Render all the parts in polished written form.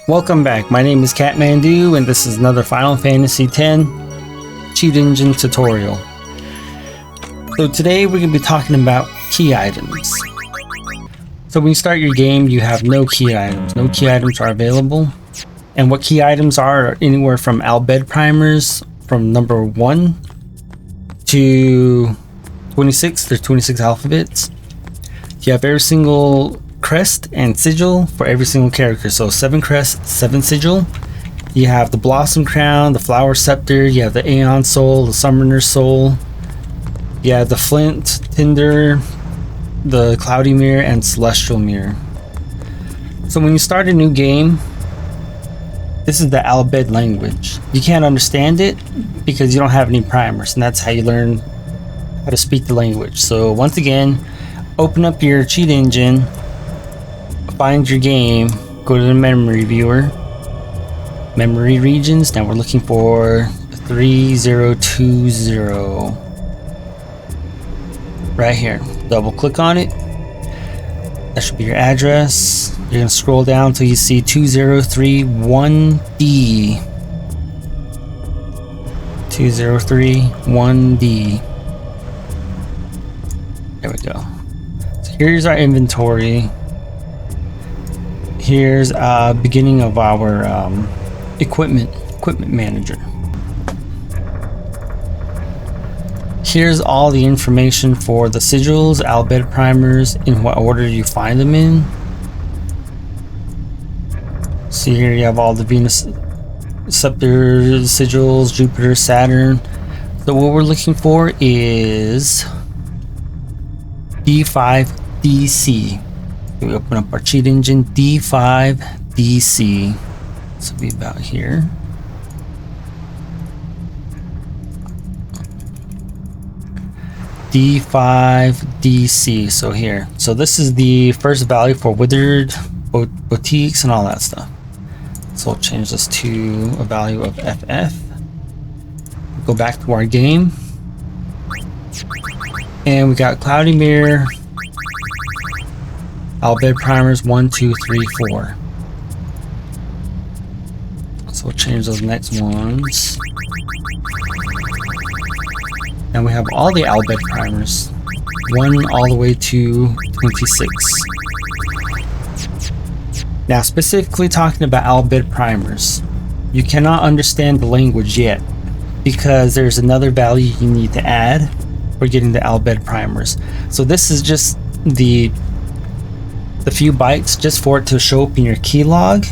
Welcome back, my name is Catmandu and this is another Final Fantasy X Cheat Engine tutorial. So today we're going to be talking about key items. So when you start your game you have no key items. No key items are available. And what key items are anywhere from Al Bhed primers from number 1 to 26. There's 26 alphabets. You have every single crest and sigil for every single character. So 7 crest, 7 sigil. You have the Blossom Crown, the Flower Scepter, you have the Aeon Soul, the Summoner Soul. You have the Flint, Tinder, the Cloudy Mirror, and Celestial Mirror. So when you start a new game, this is the Al Bhed language. You can't understand it because you don't have any primers, and that's how you learn how to speak the language. So once again, open up your cheat engine, find your game, go to the memory viewer, memory regions. Now we're looking for 3020 right here. Double click on it. That should be your address. You're gonna scroll down until you see 2031D. 2031D. There we go. So here's our inventory. Here's beginning of our equipment manager. Here's all the information for the sigils, Al Bhed primers, in what order you find them in. See here you have all the Venus Scepter sigils, Jupiter, Saturn. So what we're looking for is D5DC. We open up our cheat engine, D5DC. This will be about here. D5DC. So here. So this is the first value for withered boutiques and all that stuff. So we'll change this to a value of FF. Go back to our game. And we got Cloudy Mirror, Al Bhed primers 1, 2, 3, 4. So we'll change those next ones. And we have all the Al Bhed primers, 1 all the way to 26. Now specifically talking about Al Bhed primers, you cannot understand the language yet because there's another value you need to add for getting the Al Bhed primers. So this is just the few bytes just for it to show up in your keylog,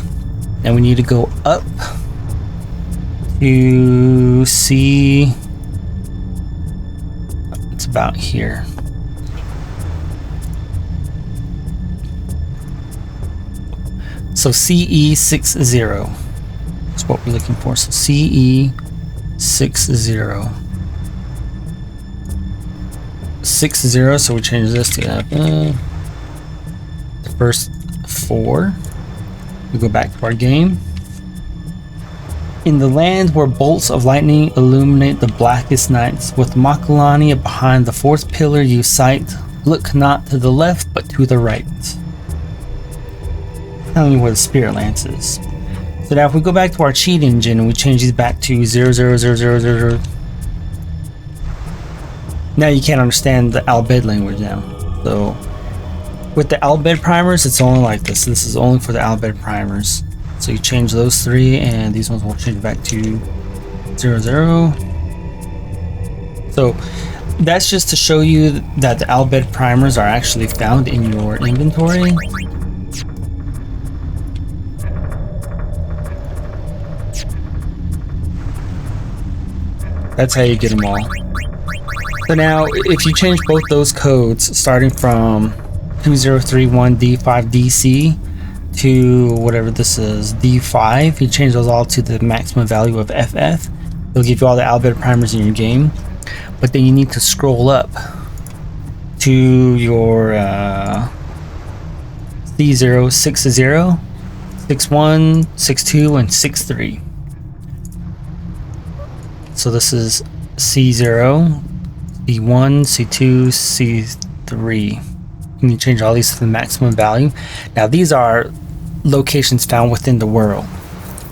and we need to go up to see, it's about here. So CE60 is what we're looking for. So CE60 60, so we change this to the first 4. We go back to our game. In the land where bolts of lightning illuminate the blackest nights, with Makalani behind the 4th pillar you sight, look not to the left but to the right. Telling you where the Spirit Lance is. So now if we go back to our cheat engine and we change these back to 00000, now you can't understand the Al Bhed language now. So with the Al Bhed primers, it's only like this. This is only for the Al Bhed primers. So you change those 3, and these ones will change back to 00. So that's just to show you that the Al Bhed primers are actually found in your inventory. That's how you get them all. So now, if you change both those codes, starting from 2031 D5DC to whatever this is, D5, you change those all to the maximum value of FF, it'll give you all the Al Bhed primers in your game. But then you need to scroll up to your C0, 60, 61, 62, and 63. So this is C0, C1, C2, C3. And you change all these to the maximum value. Now these are locations found within the world.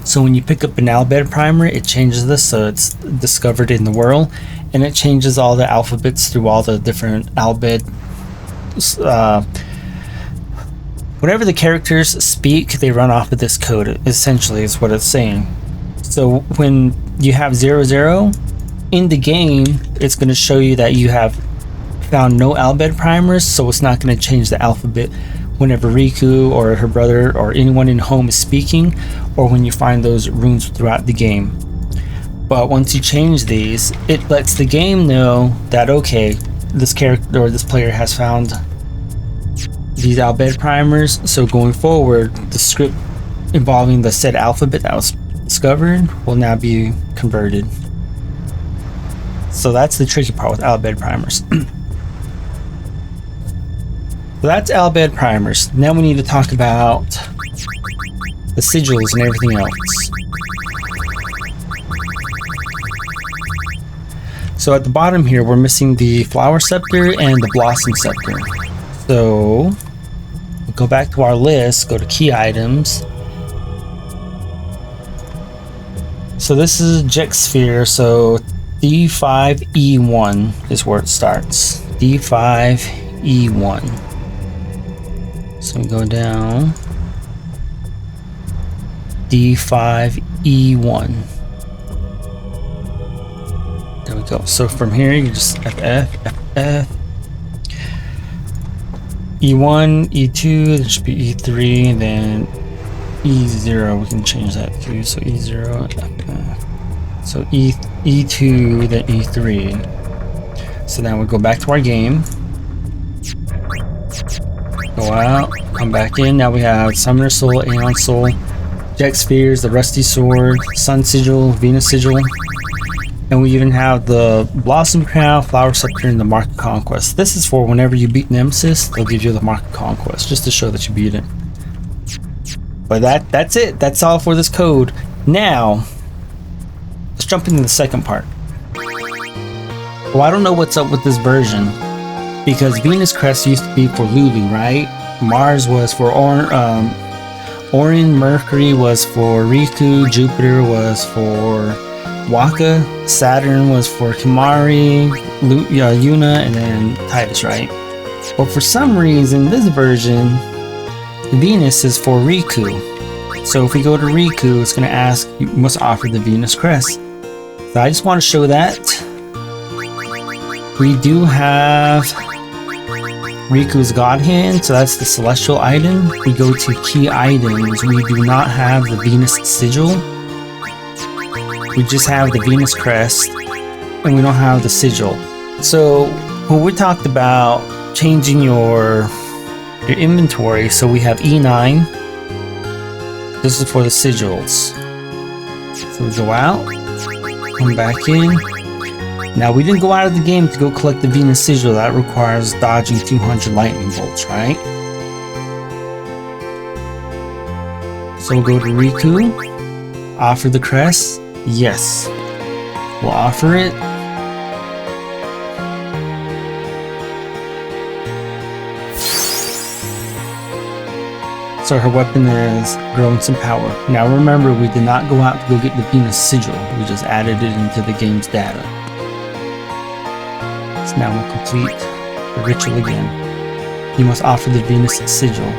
So when you pick up an Al Bhed primer, it changes this so it's discovered in the world, and it changes all the alphabets through all the different Al Bhed. Whenever the characters speak, they run off of this code, essentially is what it's saying. So when you have 00 in the game, it's going to show you that you have found no Al Bhed primers, so it's not going to change the alphabet whenever Riku or her brother or anyone in home is speaking, or when you find those runes throughout the game. But once you change these, it lets the game know that, okay, this character or this player has found these Al Bhed primers, so going forward, the script involving the said alphabet that was discovered will now be converted. So that's the tricky part with Al Bhed primers. So that's Al Bhed primers. Now we need to talk about the sigils and everything else. So at the bottom here, we're missing the Flower Scepter and the Blossom Scepter. So we'll go back to our list, go to key items. So this is Jecht Sphere, so D5E1 is where it starts. D5E1. So we go down. D5E1. There we go. So from here you just FF, FF. E1, E2, there should be E3, and then E0, we can change that too. So E0, so E2, then E3. So now we go back to our game. Go out, come back in. Now we have Summoner Soul, Aeon Soul, Jecht Spheres, the Rusty Sword, Sun Sigil, Venus Sigil. And we even have the Blossom Crown, Flower Scepter, and the Mark of Conquest. This is for whenever you beat Nemesis, they'll give you the Mark of Conquest, just to show that you beat it. But that's it. That's all for this code. Now, let's jump into the second part. Well, I don't know what's up with this version, because Venus Crest used to be for Lulu, right? Mars was for Orion, Mercury was for Riku, Jupiter was for Waka, Saturn was for Kimahri, Yuna, and then Tidus, right? But for some reason, this version, Venus is for Riku. So if we go to Riku, it's going to ask, you must offer the Venus Crest. So I just want to show that. We do have Riku's God Hand, so that's the celestial item. We go to key items, we do not have the Venus Sigil. We just have the Venus Crest, and we don't have the Sigil. So when we talked about changing your inventory, so we have E9. This is for the sigils. So we go out, come back in. Now we didn't go out of the game to go collect the Venus Sigil. That requires dodging 200 lightning bolts, right? So we'll go to Riku, offer the crest. Yes, we'll offer it. So her weapon is growing some power. Now remember, we did not go out to go get the Venus Sigil. We just added it into the game's data. So now we'll complete the ritual again. You must offer the Venus Sigil.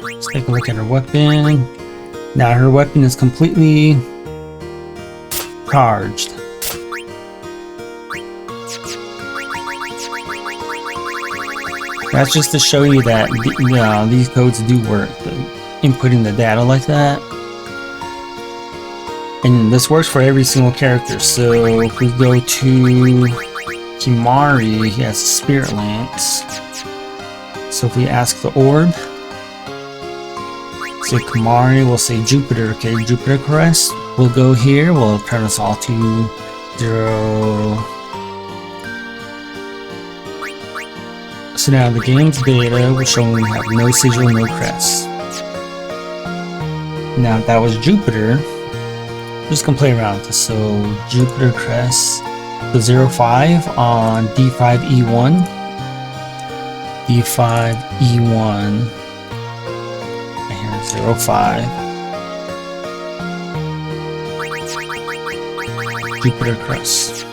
Let's take a look at her weapon. Now her weapon is completely charged. That's just to show you that these codes do work. Inputting the data like that. And this works for every single character. So if we go to Kimahri, he has a Spirit Lance. So if we ask the orb, say Kimahri, we'll say Jupiter. Okay, Jupiter Crest. We'll go here, we'll turn us all to 0. So now the game's data will show we have no sigil, no crest. Now if that was Jupiter, we're just gonna play around with this. So Jupiter crest, the 05 on D5E1, D5E1, and here's 05, Jupiter crest.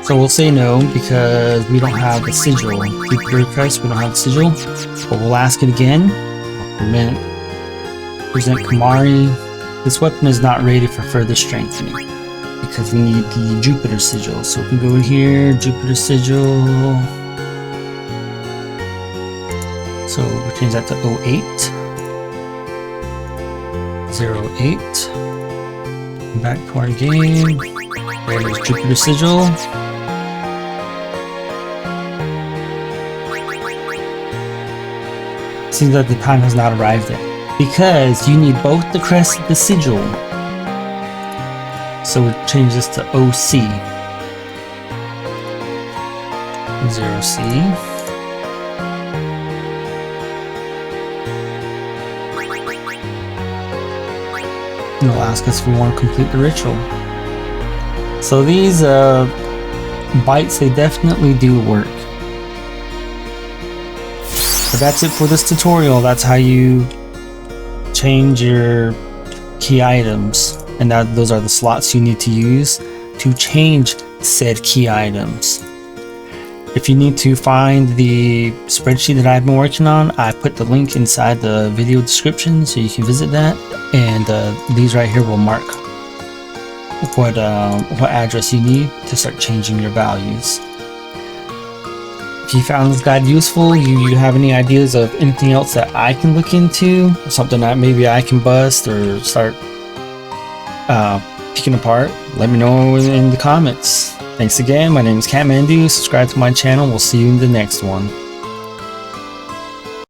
So we'll say no because we don't have the sigil. Jupiter crest, we don't have the sigil. But we'll ask it again. Present Kimahri. This weapon is not rated for further strengthening because we need the Jupiter sigil. So we can go in here, Jupiter sigil. So we change that to 08. 08. Back to our game. There's Jupiter sigil. Seems like the time has not arrived yet because you need both the crest and the sigil. So we'll change this to OC. 0C. And it'll ask us if we want to complete the ritual. So these bites, they definitely do work. But that's it for this tutorial. That's how you change your key items, and those are the slots you need to use to change said key items. If you need to find the spreadsheet that I've been working on, I put the link inside the video description so you can visit that, and these right here will mark what address you need to start changing your values. If you found this guide useful, you have any ideas of anything else that I can look into, or something that maybe I can bust or start picking apart, let me know in the comments. Thanks again, my name is Kathmandu, subscribe to my channel, we'll see you in the next one.